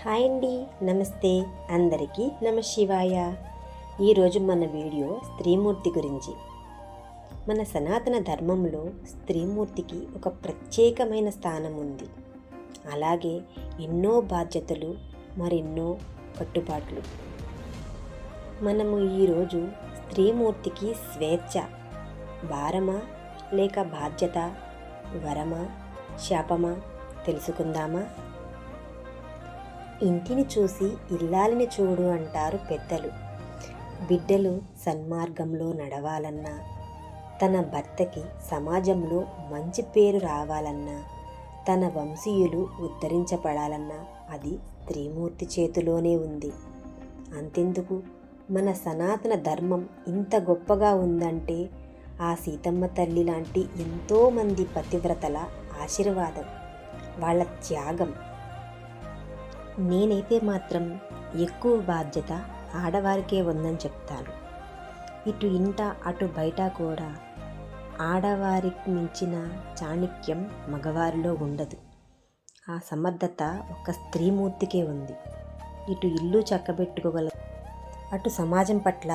Hi అండి, నమస్తే. అందరికీ శివాయ. ఈరోజు మన వీడియో స్త్రీమూర్తి గురించి. మన సనాతన ధర్మంలో స్త్రీమూర్తికి ఒక ప్రత్యేకమైన స్థానం ఉంది. అలాగే ఎన్నో బాధ్యతలు, మరెన్నో కట్టుబాట్లు. మనము ఈరోజు స్త్రీమూర్తికి స్వేచ్ఛ భారమా లేక బాధ్యత, వరమా శాపమా తెలుసుకుందామా? ఇంటిని చూసి ఇల్లాలిని చూడు అంటారు పెద్దలు. బిడ్డలు సన్మార్గంలో నడవాలన్నా, తన భర్తకి సమాజంలో మంచి పేరు రావాలన్నా, తన వంశీయులు ఉద్ధరించబడాలన్నా అది స్త్రీమూర్తి చేతిలోనే ఉంది. అంతెందుకు, మన సనాతన ధర్మం ఇంత గొప్పగా ఉందంటే ఆ సీతమ్మ తల్లి లాంటి ఎంతోమంది పతివ్రతల ఆశీర్వాదం, వాళ్ళ త్యాగం. నేనైతే మాత్రం ఎక్కువ బాధ్యత ఆడవారికే ఉందని చెప్తాను. ఇటు ఇంట అటు బయట కూడా ఆడవారికి మించిన చాణక్యం మగవారిలో ఉండదు. ఆ సమర్థత ఒక స్త్రీమూర్తికే ఉంది. ఇటు ఇల్లు చక్కబెట్టుకోగలదు, అటు సమాజం పట్ల,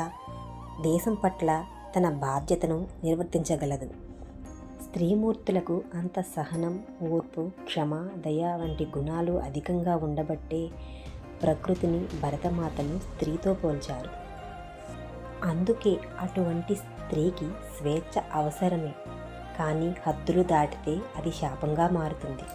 దేశం పట్ల తన బాధ్యతను నిర్వర్తించగలదు. స్త్రీమూర్తులకు అంత సహనం, ఓర్పు, క్షమ, దయ వంటి గుణాలు అధికంగా ఉండబట్టే ప్రకృతిని, భరతమాతను స్త్రీతో పోల్చారు. అందుకే అటువంటి స్త్రీకి స్వేచ్ఛ అవసరమే, కానీ హద్దులు దాటితే అది శాపంగా మారుతుంది.